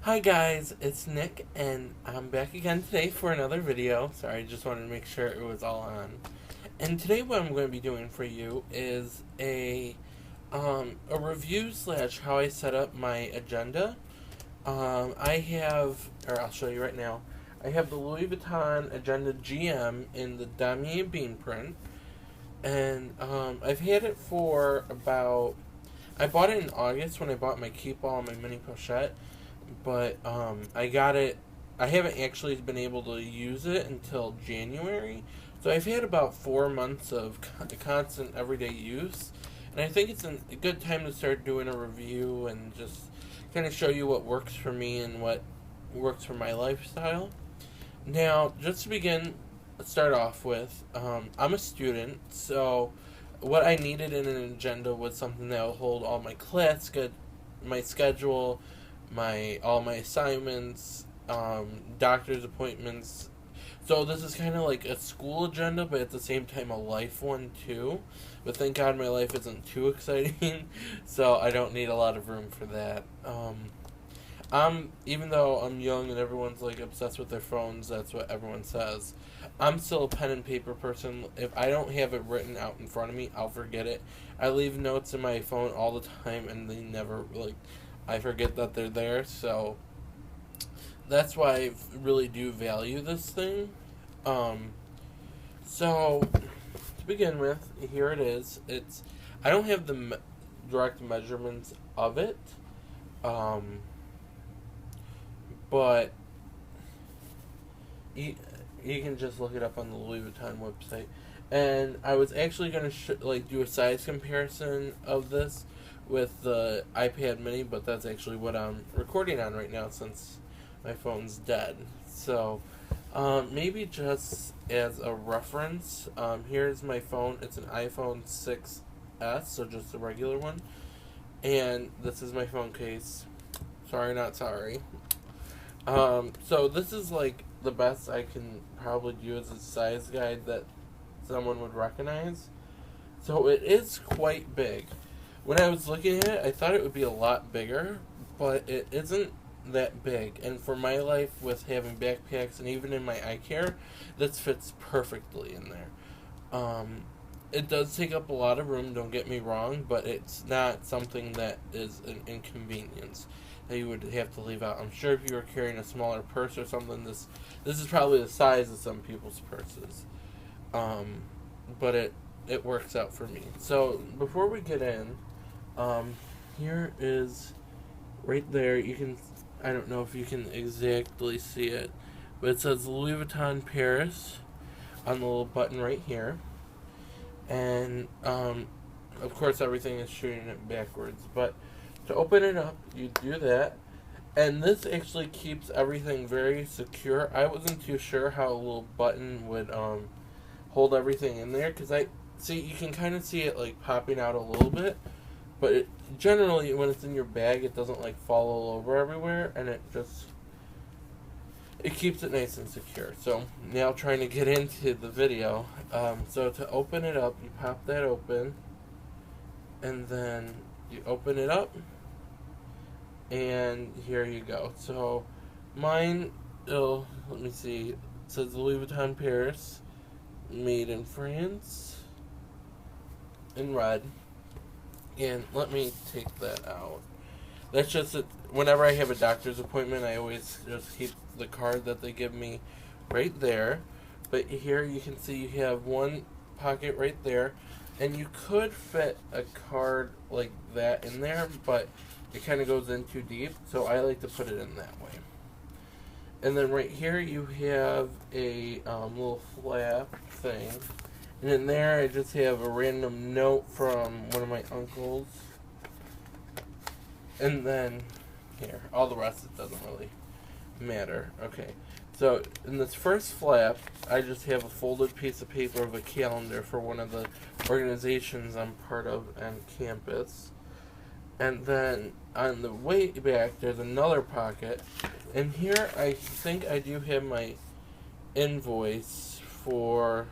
Hi guys, it's Nick, and I'm back again today for another video. Sorry, just wanted to make sure it was all on. And today what I'm going to be doing for you is a review slash how I set up my agenda. I have, or I'll show you right now, I have the Louis Vuitton Agenda Gm in the Damier bean print. And I've had it for about, I bought it in August when I bought my keep all and my mini pochette. But I got it. I haven't actually been able to use it until January, so I've had about 4 months of constant everyday use, and I think it's a good time to start doing a review and just kind of show you what works for me and what works for my lifestyle. Now, just to begin, let's start off with I'm a student, so what I needed in an agenda was something that would hold all my my schedule, my all my assignments, doctor's appointments. So this is kind of like a school agenda, but at the same time a life one too. But thank God my life isn't too exciting, so I don't need a lot of room for that. I'm even though I'm young and everyone's like obsessed with their phones, that's what everyone says. I'm still a pen and paper person. If I don't have it written out in front of me, I'll forget it. I leave notes in my phone all the time, and they never I forget that they're there, so that's why I really do value this thing. So to begin with, here it is. I don't have the direct measurements of it, but you can just look it up on the Louis Vuitton website. And I was actually gonna do a size comparison of this with the iPad mini, but that's actually what I'm recording on right now since my phone's dead. So maybe just as a reference, here's my phone. It's an iPhone 6s, so just a regular one, and this is my phone case. Sorry, not sorry. So this is like the best I can probably do as a size guide that someone would recognize. So it is quite big. When I was looking at it, I thought it would be a lot bigger, but it isn't that big. And for my life, with having backpacks and even in my eye care, this fits perfectly in there. It does take up a lot of room, don't get me wrong, but it's not something that is an inconvenience that you would have to leave out. I'm sure if you were carrying a smaller purse or something, this is probably the size of some people's purses. But it works out for me. So before we get in, here is right there. You can, I don't know if you can exactly see it, but it says Louis Vuitton Paris on the little button right here. And of course everything is shooting it backwards, but to open it up you do that, and this actually keeps everything very secure. I wasn't too sure how a little button would hold everything in there, because you can kind of see it like popping out a little bit, but generally when it's in your bag it doesn't like fall all over everywhere, and it keeps it nice and secure. So now trying to get into the video. So to open it up, you pop that open, and then you open it up, and here you go. So mine, let me see, it says Louis Vuitton Paris, made in France, in red. And let me take that out. That's just whenever I have a doctor's appointment, I always just keep the card that they give me right there. But here you can see you have one pocket right there, and you could fit a card like that in there, but it kind of goes in too deep, so I like to put it in that way. And then right here you have a little flap thing. And in there I just have a random note from one of my uncles. And then here, all the rest, it doesn't really matter. Okay, so in this first flap, I just have a folded piece of paper of a calendar for one of the organizations I'm part of on campus. And then on the way back, there's another pocket. And here I think I do have my invoice for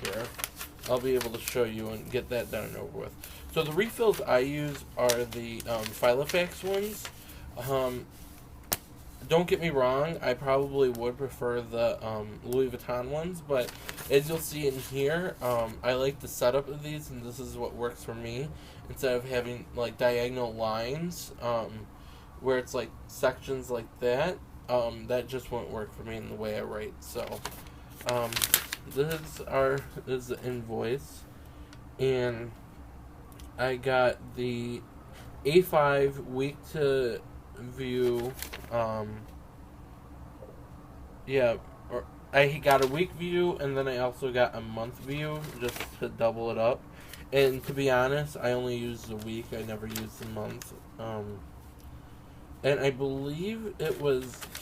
here. I'll be able to show you and get that done and over with. So the refills I use are the Filofax ones. Don't get me wrong, I probably would prefer the Louis Vuitton ones, but as you'll see in here, I like the setup of these, and this is what works for me. Instead of having like diagonal lines, where it's like sections like that, that just won't work for me in the way I write. So, this is the invoice, and I got the A5 week to view. I got a week view, and then I also got a month view just to double it up. And to be honest, I only used the week. I never used the month. And I believe it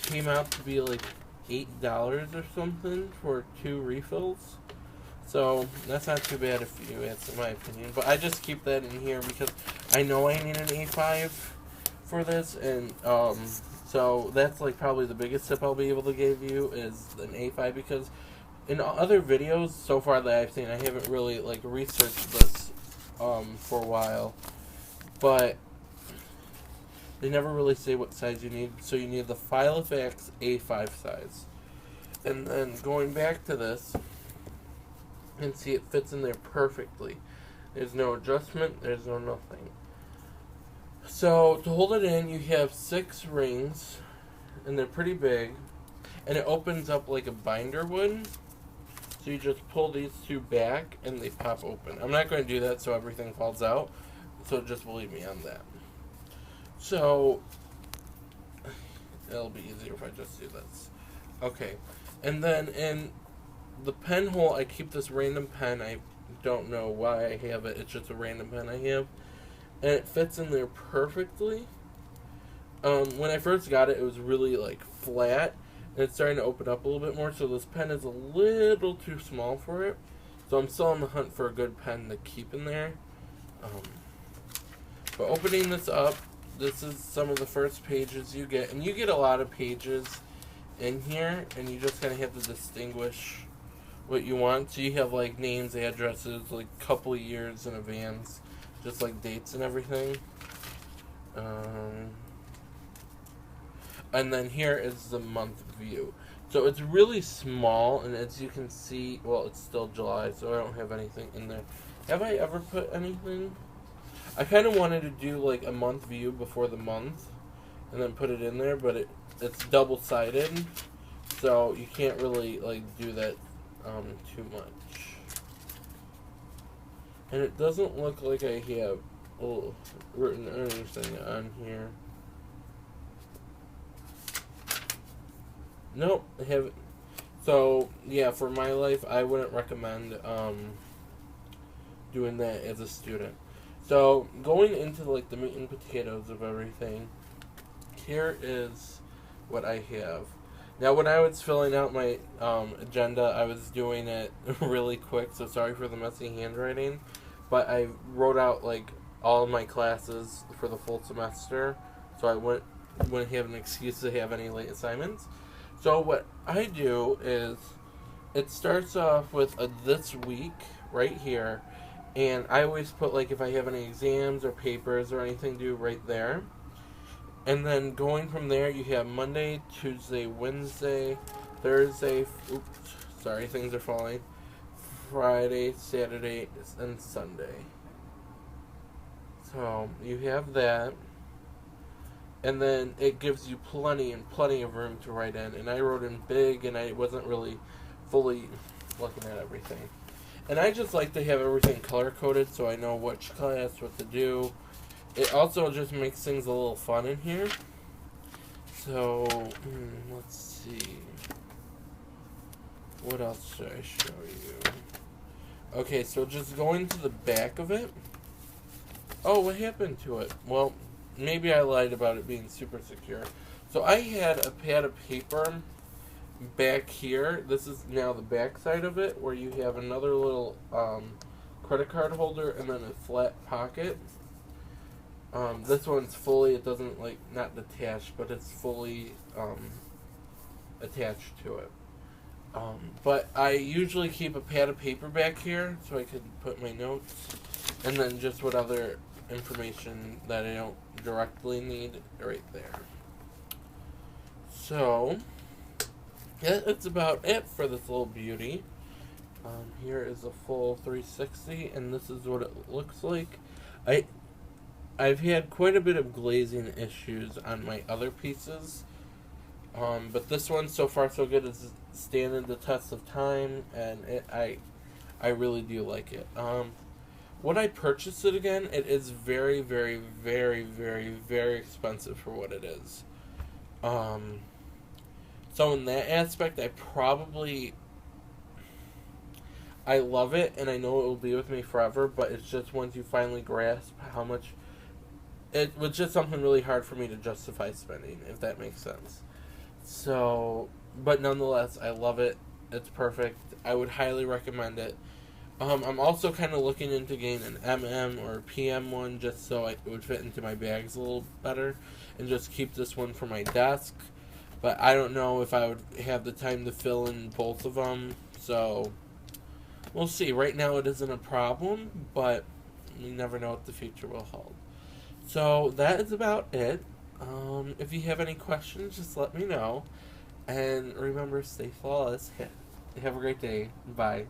came out to be like $8 or something for 2 refills. So that's not too bad if you ask, in my opinion. But I just keep that in here because I know I need an A5 for this, and so that's like probably the biggest tip I'll be able to give you is an A5, because in other videos so far that I've seen, I haven't really like researched this for a while, but they never really say what size you need. So you need the Filofax A5 size, and then going back to this, and see it fits in there perfectly. There's no adjustment. There's no nothing. So to hold it in, you have 6 rings, and they're pretty big, and it opens up like a binder would. So you just pull these 2 back, and they pop open. I'm not going to do that so everything falls out, so just believe me on that. So it'll be easier if I just do this. Okay, and then in the pen hole, I keep this random pen. I don't know why I have it. It's just a random pen I have. And it fits in there perfectly. When I first got it, it was really like flat, and it's starting to open up a little bit more, so this pen is a little too small for it. So I'm still on the hunt for a good pen to keep in there. But opening this up, this is some of the first pages you get, and you get a lot of pages in here, and you just kind of have to distinguish what you want. So you have like names, addresses, like a couple of years in advance, just like dates and everything. And then here is the month view. So it's really small, and as you can see, well, it's still July, so I don't have anything in there. Have I ever put anything? I kind of wanted to do like a month view before the month, and then put it in there, but it's double-sided, so you can't really like do that too much. And it doesn't look like I have written anything on here. Nope, I haven't. So yeah, for my life, I wouldn't recommend doing that as a student. So going into like the meat and potatoes of everything, here is what I have. Now, when I was filling out my agenda, I was doing it really quick, so sorry for the messy handwriting. But I wrote out like all of my classes for the full semester, so I wouldn't have an excuse to have any late assignments. So what I do is, it starts off with a this week right here, and I always put like if I have any exams or papers or anything due right there. And then going from there, you have Monday, Tuesday, Wednesday, Thursday, oops, sorry, things are falling, Friday, Saturday, and Sunday. So you have that. And then it gives you plenty of room to write in. And I wrote in big, and I wasn't really fully looking at everything. And I just like to have everything color-coded so I know which class, what to do. It also just makes things a little fun in here. So, let's see. What else should I show you? Okay, so just going to the back of it. Oh, what happened to it? Well, maybe I lied about it being super secure. So I had a pad of paper back here. This is now the back side of it, where you have another little credit card holder and then a flat pocket. This one's fully, it doesn't like, not detached, but it's fully attached to it. But I usually keep a pad of paper back here so I can put my notes, and then just what other information that I don't directly need right there. So, yeah, that's about it for this little beauty. Here is a full 360, and this is what it looks like. I've had quite a bit of glazing issues on my other pieces, but this one so far so good. It's standing the test of time, and I really do like it. Would I purchase it again? It is very, very, very, very, very expensive for what it is. So in that aspect, I love it, and I know it will be with me forever, but it's just once you finally grasp how much, it was just something really hard for me to justify spending, if that makes sense. So, but nonetheless, I love it. It's perfect. I would highly recommend it. I'm also kind of looking into getting an or PM one just so it would fit into my bags a little better, and just keep this one for my desk. But I don't know if I would have the time to fill in both of them, so we'll see. Right now it isn't a problem, but you never know what the future will hold. So that is about it. If you have any questions, just let me know. And remember, stay flawless. Have a great day. Bye.